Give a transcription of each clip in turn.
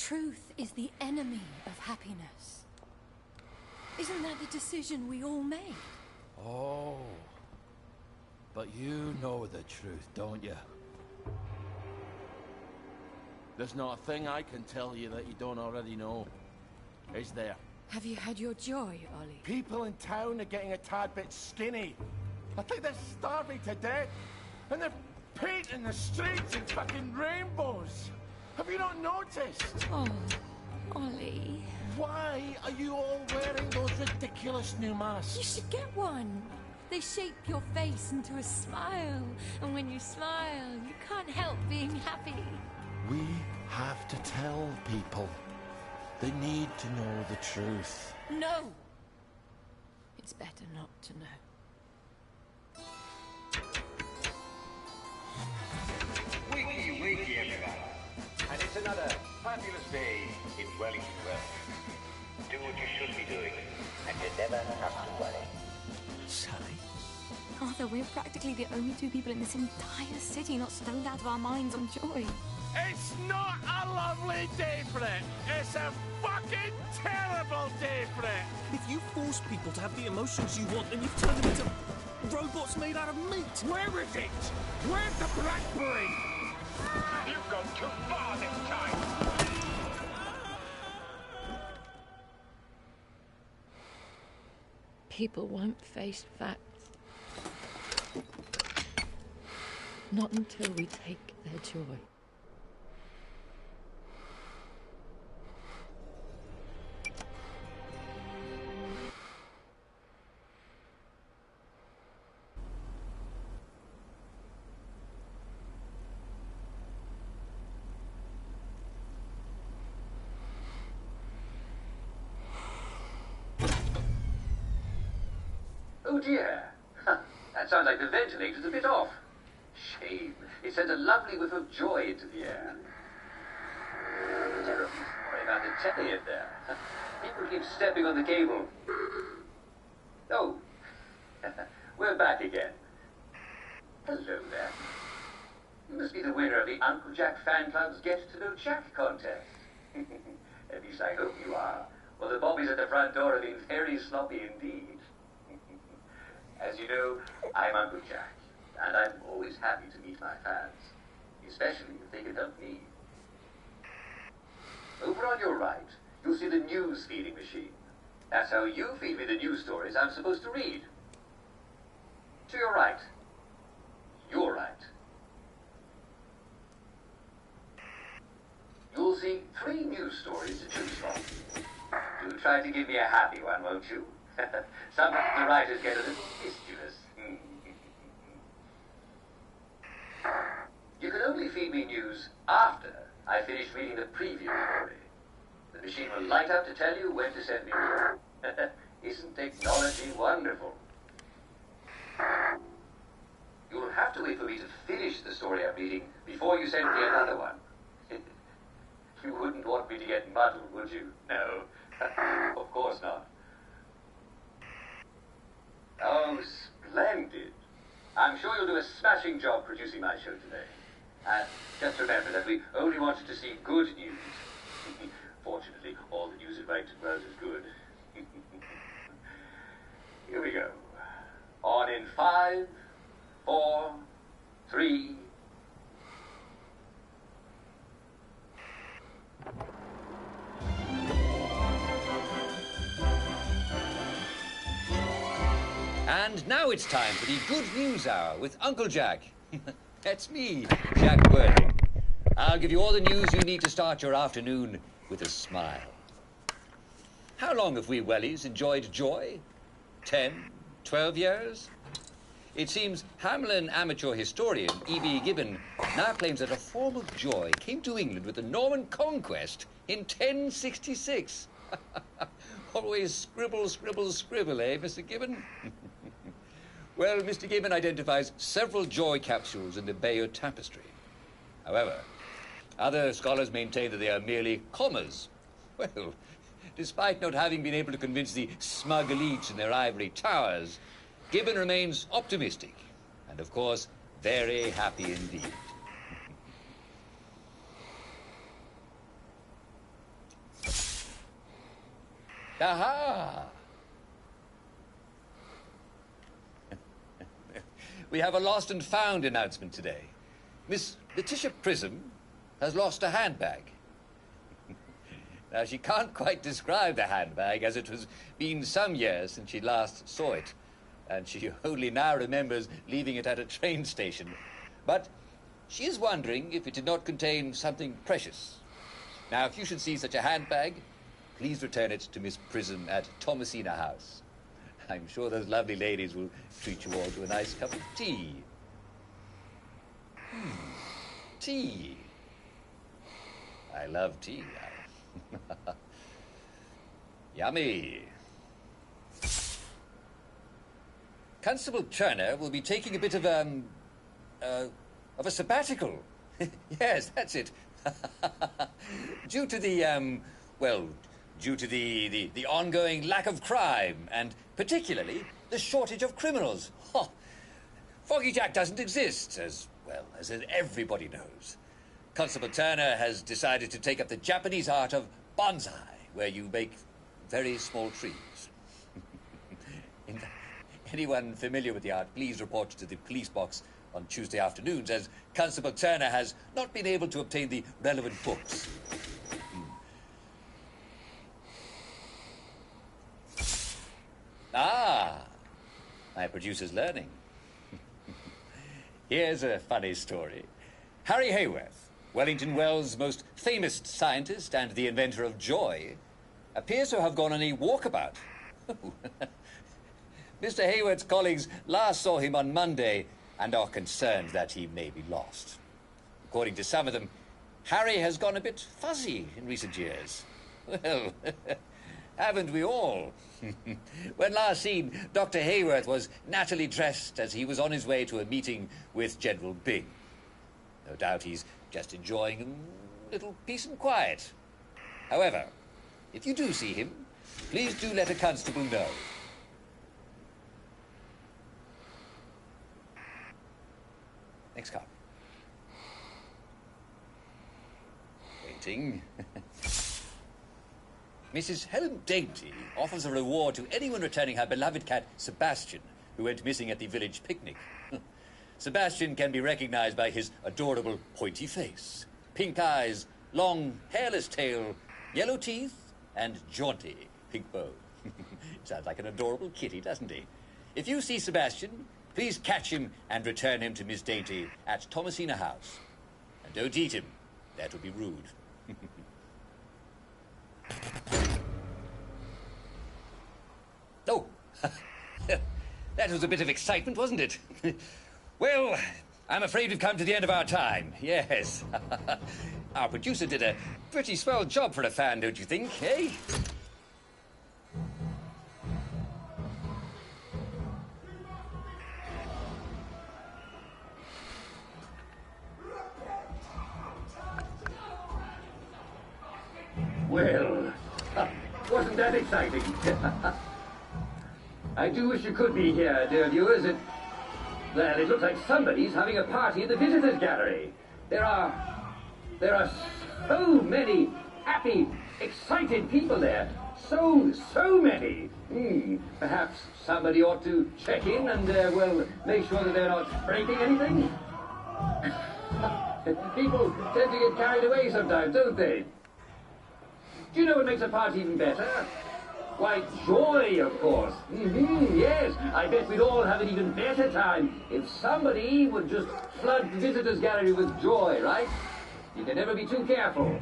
Truth is the enemy of happiness. Isn't that the decision we all made? Oh. But you know the truth, don't you? There's not a thing I can tell you that you don't already know. Is there? Have you had your joy, Ollie? People in town are getting a tad bit skinny. I think they're starving to death. And they're painting the streets in fucking rainbows. Have you not noticed? Oh, Ollie. Why are you all wearing those ridiculous new masks? You should get one. They shape your face into a smile. And when you smile, you can't help being happy. We have to tell people. They need to know the truth. No! It's better not to know. Wakey, wakey, everyone. And it's another fabulous day in Wellington Wells. Do what you should be doing, and you never have to worry. Sally? Arthur, we're practically the only two people in this entire city not stoned out of our minds on joy. It's not a lovely day for it. It's a fucking terrible day for it. If you force people to have the emotions you want, then you've turned them into robots made out of meat. Where is it? Where's the blackberry? You've gone too far this time. People won't face facts. Not until we take their joy. Oh dear. That sounds like the ventilator's a bit off. Shame. It sends a lovely whiff of joy into the air. Terrible. Sorry about the telly in there. People keep stepping on the cable. Oh. We're back again. Hello there. You must be the winner of the Uncle Jack Fan Club's Get to Know Jack contest. At least I hope you are. Well, the bobbies at the front door have been very sloppy indeed. As you know, I'm Uncle Jack, and I'm always happy to meet my fans, especially if they can help me. Over on your right, you'll see the news feeding machine. That's how you feed me the news stories I'm supposed to read. To your right. Your right. You'll see 3 news stories to choose from. Do try to give me a happy one, won't you? Sometimes the writers get a little mischievous. You can only feed me news after I finish reading the preview story. The machine will light up to tell you when to send me more. Isn't technology wonderful? You'll have to wait for me to finish the story I'm reading before you send me another one. You wouldn't want me to get muddled, would you? No, of course not. Oh, splendid. I'm sure you'll do a smashing job producing my show today. And just remember that we only wanted to see good news. Fortunately, all the news in Wellington Wells is good. Here we go. On in 5, 4, 3... And now it's time for the Good News Hour with Uncle Jack. That's me, Jack Worthing. I'll give you all the news you need to start your afternoon with a smile. How long have we Wellies enjoyed joy? 10, 12 years? It seems Hamelin amateur historian E.B. Gibbon now claims that a form of joy came to England with the Norman Conquest in 1066. Always scribble, scribble, scribble, eh, Mr. Gibbon? Well, Mr. Gibbon identifies several joy capsules in the Bayeux Tapestry. However, other scholars maintain that they are merely commas. Well, despite not having been able to convince the smug elites in their ivory towers, Gibbon remains optimistic and, of course, very happy indeed. Aha! We have a lost and found announcement today. Miss Letitia Prism has lost a handbag. Now, she can't quite describe the handbag, as it has been some years since she last saw it, and she only now remembers leaving it at a train station. But she is wondering if it did not contain something precious. Now, if you should see such a handbag, please return it to Miss Prism at Thomasina House. I'm sure those lovely ladies will treat you all to a nice cup of tea. Tea. I love tea. Yummy. Constable Turner will be taking a bit of a sabbatical. Yes, that's it. Due to the, due to the ongoing lack of crime, and particularly the shortage of criminals. Oh, Foggy Jack doesn't exist, as everybody knows. Constable Turner has decided to take up the Japanese art of bonsai, where you make very small trees. Anyone familiar with the art, please report to the police box on Tuesday afternoons, as Constable Turner has not been able to obtain the relevant books. Ah, my producer's learning. Here's a funny story. Harry Hayworth, Wellington Wells' most famous scientist and the inventor of joy, appears to have gone on a walkabout. Mr. Hayworth's colleagues last saw him on Monday and are concerned that he may be lost. According to some of them, Harry has gone a bit fuzzy in recent years. Well, haven't we all? When last seen, Dr. Hayworth was nattily dressed as he was on his way to a meeting with General Byng. No doubt he's just enjoying a little peace and quiet. However, if you do see him, please do let a constable know. Next card. Waiting. Mrs. Helen Dainty offers a reward to anyone returning her beloved cat, Sebastian, who went missing at the village picnic. Sebastian can be recognized by his adorable pointy face, pink eyes, long hairless tail, yellow teeth, and jaunty pink bow. Sounds like an adorable kitty, doesn't he? If you see Sebastian, please catch him and return him to Miss Dainty at Thomasina House. And don't eat him. That would be rude. Oh, that was a bit of excitement, wasn't it? Well, I'm afraid we've come to the end of our time. Yes. Our producer did a pretty swell job for a fan, don't you think, eh? Well, wasn't that exciting? I do wish you could be here, dear viewers. Well, it looks like somebody's having a party in the visitors' gallery. There are so many happy, excited people there. So many. Perhaps somebody ought to check in and, make sure that they're not breaking anything. People tend to get carried away sometimes, don't they? Do you know what makes a party even better? Why, joy, of course. Yes, I bet we'd all have an even better time if somebody would just flood the visitors' gallery with joy, right? You can never be too careful.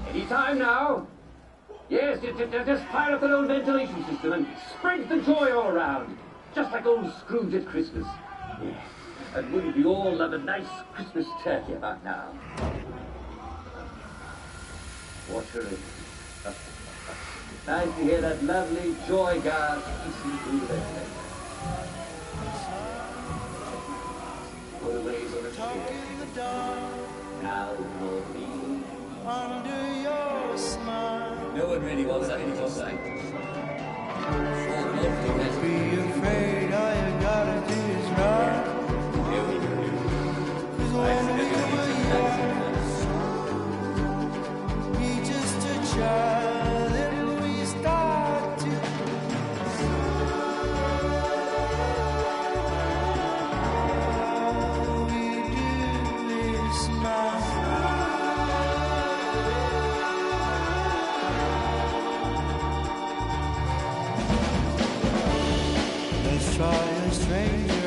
Any time now. Yes, just fire up the old ventilation system and spread the joy all around. Just like old Scrooge at Christmas. Yes. And wouldn't we all love a nice Christmas turkey about now? What a relief. Nice to hear that lovely joy gas hissing through the ventilator. Put away on the chair. Now for me. Under your smile. No one really wants that anything sight. Don't be afraid, all you gotta do is run. Cause when we were young, we just a try a stranger.